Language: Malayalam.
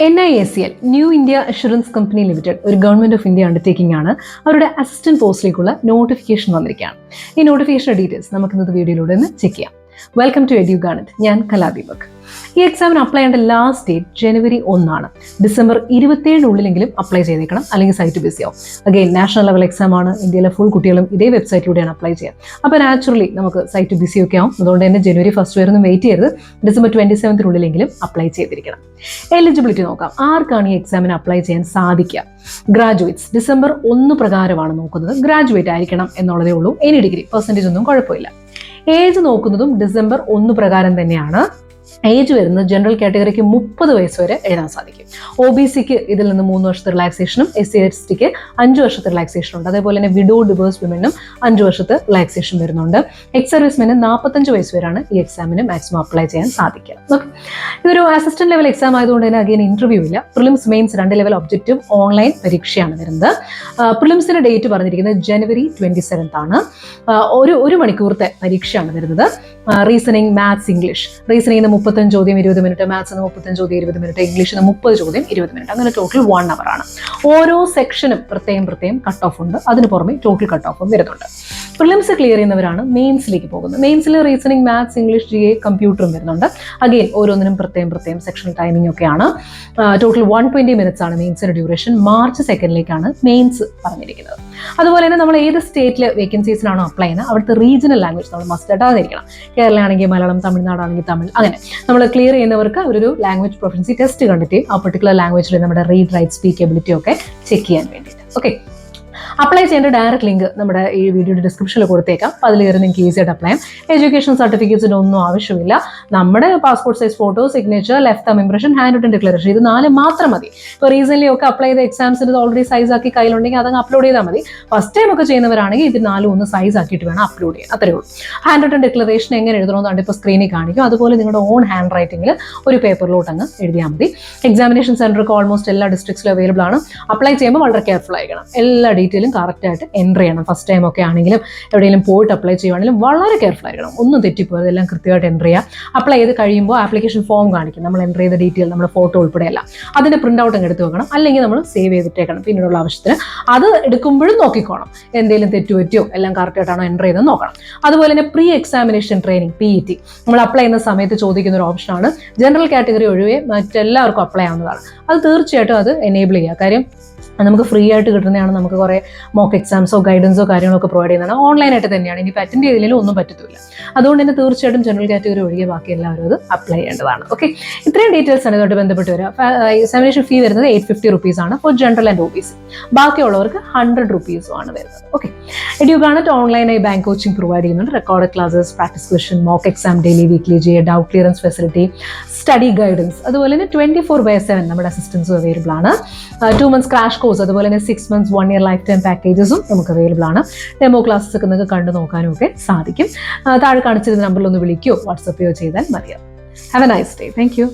NIACL new India assurance company limited ഒരു ഗവൺമെന്റ് ഓഫ് ഇന്ത്യ അണ്ടർടേക്കിംഗ് ആണ്. അവരുടെ അസിസ്റ്റന്റ് പോസ്റ്റിലേക്കുള്ള നോട്ടിഫിക്കേഷൻ വന്നിരിക്കുകയാണ്. ഈ നോട്ടിഫിക്കേഷൻ ഡീറ്റെയിൽസ് നമുക്ക് ഇന്നത്തെ വീഡിയോയിലൂടെ ഒന്ന് ചെക്ക് ചെയ്യാം. Welcome to Edugaanet. ഞാൻ കലാദീപക്. ഈ എക്സാമിന് അപ്ലൈ ചെയ്യേണ്ട last date January 1 December 27 apply ചെയ്തേക്കണം, അല്ലെങ്കിൽ സൈറ്റ് ബിസി ആവും. അഗെയിൻ നാഷണൽ ലെവൽ എക്സാം ആണ്. ഇന്ത്യയിലെ ഫുൾ കുട്ടികളും ഇതേ വെബ്സൈറ്റിലൂടെയാണ് അപ്ലൈ ചെയ്യുക. അപ്പോൾ നാച്ചുറലി നമുക്ക് സൈറ്റ് ബിസി ഒക്കെ ആവും. അതുകൊണ്ട് തന്നെ January 1 വരെ ഒന്നും വെയിറ്റ് ചെയ്യരുത്. ഡിസംബർ 27 അപ്ലൈ ചെയ്തിരിക്കണം. എലിജിബിലിറ്റി നോക്കാം. ആർക്കാണ് ഈ എക്സാമിന് അപ്ലൈ ചെയ്യാൻ സാധിക്കുക? ഗ്രാജുവേറ്റ്സ് ഡിസംബർ 1 പ്രകാരമാണ് നോക്കുന്നത്. ഗ്രാജുവേറ്റ് ആയിരിക്കണം എന്നുള്ളതേ ഉള്ളൂ. എനി ഡിഗ്രി പെർസെൻറ്റേജ് ഒന്നും കുഴപ്പമില്ല. ഏജ് നോക്കുന്നതും ഡിസംബർ 1 പ്രകാരം തന്നെയാണ്. ഏജ് വരുന്നത് ജനറൽ കാറ്റഗറിക്ക് 30 വയസ്സ് വരെ എഴുതാൻ സാധിക്കും. OBCക്ക് ഇതിൽ നിന്ന് 3 വർഷത്തെ റിലാക്സേഷനും SC/STക്ക് 5 വർഷത്തെ റിലാക്സേഷൻ ഉണ്ട്. അതേപോലെ തന്നെ വിഡോ ഡിവേഴ്സ് വിമനും 5 വർഷത്തെ റിലാക്സേഷൻ വരുന്നുണ്ട്. എക്സ് സർവീസ്മെന് 45 വയസ്സ് വരെയാണ് ഈ എക്സാമിന് മാക്സിമം അപ്ലൈ ചെയ്യാൻ സാധിക്കുക. ഇതൊരു അസിസ്റ്റന്റ് ലെവൽ എക്സാം ആയതുകൊണ്ട് തന്നെ അഗെയിൻ ഇന്റർവ്യൂ ഇല്ല. Prelims mains 2 level objective online പരീക്ഷയാണ് വരുന്നത്. പ്രിലിംസിന്റെ ഡേറ്റ് പറഞ്ഞിരിക്കുന്നത് January 27 ആണ്. ഒരു മണിക്കൂറത്തെ പരീക്ഷയാണ് വരുന്നത്. Reasoning, maths, English. റീസണിങ്ങിന് 35 ചോദ്യം 20 മിനിറ്റ്, മാത്സിന് 35 ചോദ്യം 20 മിനിറ്റ്, ഇംഗ്ലീഷിന് 30 ചോദ്യം 20 മിനിറ്റ്, അങ്ങനെ ടോട്ടൽ 1 hour ആണ്. ഓരോ സെക്ഷനും പ്രത്യേകം കട്ട് ഓഫ് ഉണ്ട്. അതിന് പുറമെ ടോട്ടൽ കട്ട് ഓഫും വരുന്നുണ്ട്. പ്രിലിംസ് ക്ലിയർ ചെയ്യുന്നവരാണ് മെയിൻസിലേക്ക് പോകുന്നത്. മെയിൻസിൽ റീസണിങ്, മാത്സ്, ഇംഗ്ലീഷ്, GA, കമ്പ്യൂട്ടറും വരുന്നുണ്ട്. അഗെയിൻ ഓരോന്നിനും പ്രത്യേകം സെക്ഷണൽ ടൈമിംഗ് ഒക്കെയാണ്. ടോട്ടൽ 120 മിനിറ്റ്സ് ആണ് മെയിൻസിന്റെ ഡ്യൂറേഷൻ. March 2 മെയിൻസ് പറഞ്ഞിരിക്കുന്നത്. അതുപോലെ തന്നെ നമ്മൾ ഏത് സ്റ്റേറ്റിൽ വേക്കൻസീസിനാണോ അപ്ലൈ ചെയ്യുന്നത് അവിടുത്തെ റീജിയണൽ ലാംഗ്വേജ് നമ്മൾ മസ്റ്റ് ആയിട്ടായിരിക്കണം. കേരള ആണെങ്കിൽ മലയാളം, തമിഴ്നാടാണെങ്കിൽ തമിഴ്, അങ്ങനെ നമ്മൾ ക്ലിയർ ചെയ്യുന്നവർക്ക് ഒരു ലാംഗ്വേജ് പ്രൊഫഷൻസി ടെസ്റ്റ് കണ്ടിട്ട് ആ പെർട്ടിക്കുലർ ലാംഗ്വേജിൽ നമ്മുടെ റീഡ്, റൈറ്റ്, സ്പീക്ക് എബിലിറ്റി ഒക്കെ ചെക്ക് ചെയ്യാൻ വേണ്ടിയിട്ട്. ഓക്കെ, അപ്ലൈ ചെയ്യേണ്ട ഡയറക്റ്റ് ലിങ്ക് നമ്മുടെ ഈ വീഡിയോയുടെ ഡിസ്ക്രിപ്ഷനിൽ കൊടുത്തേക്കാം. അപ്പോൾ അതിൽ കയറി നിങ്ങൾക്ക് ഈസി ആയിട്ട് അപ്ലൈ ചെയ്യാം. എഡ്യൂക്കേഷൻ സർട്ടിഫിക്കറ്റ്സിൻ്റെ ഒന്നും ആവശ്യമില്ല. നമ്മുടെ passport size photo, signature, left thumb impression, hand written declaration, ഇത് 4 മാത്രം മതി. ഇപ്പോൾ റീസെന്റ് ഒക്കെ അപ്ലൈ ചെയ്ത എക്സാംസിന് ഓൾറെഡി സൈസ് ആക്കി കയ്യിലുണ്ടെങ്കിൽ അതങ്ങ് അപ്ലോഡ് ചെയ്താൽ മതി. ഫസ്റ്റ് ടൈം ഒക്കെ ചെയ്യുന്നവരാണെങ്കിൽ ഇത് 4 ഒന്ന് സൈസ് ആക്കിയിട്ട് വേണം അപ്ലോഡ് ചെയ്യാൻ. അത്രേ ഉള്ളൂ. ഹാൻഡ് റിട്ടൺ ഡിക്ലറേഷൻ എങ്ങനെ എഴുതണമെന്നാണ് ഇപ്പോൾ സ്ക്രീനിൽ കാണിക്കും. അതുപോലെ നിങ്ങളുടെ ഓൺ ഹാൻഡ് റൈറ്റിംഗിൽ ഒരു പേപ്പറിലോട്ട് അങ്ങ് എഴുതിയാൽ മതി. എക്സാമിനേഷൻ സെന്റർക്ക് ഓൾമോസ്റ്റ് എല്ലാ ഡിസ്ട്രിക്ട്സിലും അവൈലബിൾ ആണ്. അപ്ലൈ ചെയ്യുമ്പോൾ വളരെ കെയർഫുൾ ആയിരിക്കണം. എല്ലാ ഡീറ്റെയിലും കറക്റ്റായിട്ട് എൻട്രി ചെയ്യണം. ഫസ്റ്റ് ടൈം ഒക്കെ ആണെങ്കിലും എവിടെയെങ്കിലും പോയിട്ട് അപ്ലൈ ചെയ്യുവാണെങ്കിലും വളരെ കെയർഫുൾ ആയിരിക്കണം. ഒന്നും തെറ്റിപ്പോയത് എല്ലാം കൃത്യമായിട്ട് എൻട്രി ചെയ്യുക. അപ്ലൈ ചെയ്ത് കഴിയുമ്പോൾ ആപ്ലിക്കേഷൻ ഫോം കാണിക്കും. നമ്മൾ എൻട്രി ചെയ്ത ഡീറ്റെയിൽ, നമ്മുടെ ഫോട്ടോ ഉൾപ്പെടെയല്ല, അതിന്റെ പ്രിന്റ് ഔട്ട് അങ്ങ് എടുത്ത് വെക്കണം. അല്ലെങ്കിൽ നമ്മൾ സേവ് ചെയ്തിട്ടേക്കണം പിന്നീടുള്ള ആവശ്യത്തിന്. അത് എടുക്കുമ്പോഴും നോക്കിക്കോണം എന്തെങ്കിലും തെറ്റുപറ്റിയോ എല്ലാം കറക്റ്റായിട്ടാണോ എൻട്രി ചെയ്തെന്ന് നോക്കണം. അതുപോലെ തന്നെ പ്രീ എക്സാമിനേഷൻ ട്രെയിനിങ് PET നമ്മൾ അപ്ലൈ ചെയ്യുന്ന സമയത്ത് ചോദിക്കുന്ന ഒരു ഓപ്ഷനാണ്. ജനറൽ കാറ്റഗറി ഒഴികെ മറ്റെല്ലാവർക്കും അപ്ലൈ ആവുന്നതാണ്. അത് തീർച്ചയായിട്ടും അത് എനേബിൾ ചെയ്യുക. കാര്യം നമുക്ക് ഫ്രീ ആയിട്ട് കിട്ടുന്നതാണ്. നമുക്ക് കുറേ മോക്ക് എക്സാംസോ ഗൈഡൻസോ കാര്യങ്ങളൊക്കെ പ്രൊവൈഡ് ചെയ്യുന്നതാണ്. ഓൺലൈനായിട്ട് തന്നെയാണ്. ഇനിയിപ്പോൾ അറ്റൻഡ് ചെയ്തില്ലെങ്കിലും ഒന്നും പറ്റത്തില്ല. അതുകൊണ്ട് തന്നെ തീർച്ചയായിട്ടും ജനറൽ കാറ്റഗറി ഒഴികെ ബാക്കി എല്ലാവരും അത് അപ്ലൈ ചെയ്യേണ്ടതാണ്. ഓക്കെ, ഇത്രയും ഡീറ്റെയിൽസ് ആണ് ഇതുമായിട്ട് ബന്ധപ്പെട്ട് വരിക. എക്സാമിനേഷൻ ഫീ വരുന്നത് 850 rupees four general and OBC. ബാക്കിയുള്ളവർക്ക് 100 rupees ആണ് വരുന്നത്. ഓക്കെ, എഡ്യൂഗാനറ്റ് ഓൺലൈനായി ബാങ്ക് കോച്ചിങ് പ്രൊവൈഡ് ചെയ്യുന്നുണ്ട്. Record classes, practice question, mock exam, daily, weekly, GA, doubt clearance facility, study guidance, അതുപോലെ തന്നെ 24/7 നമ്മുടെ അസിസ്റ്റൻസും അവൈലബിൾ ആണ്. 2 months ക്രാഷ് കോഴ്സ്, അതുപോലെ തന്നെ 6 months 1 year ലൈഫ് ടൈം പാക്കേജസും നമുക്ക് അവൈലബിൾ ആണ്. ഡെമോ ക്ലാസ്സസ് ഒക്കെ നിങ്ങൾക്ക് കണ്ടു നോക്കാനും ഒക്കെ സാധിക്കും. താഴെ കാണിച്ചിരുന്ന നമ്പറിൽ ഒന്ന് വിളിക്കുകയോ വാട്സപ്പ് ചെയ്യോ ചെയ്താൽ മതിയാവും. Have A nice day. Thank you.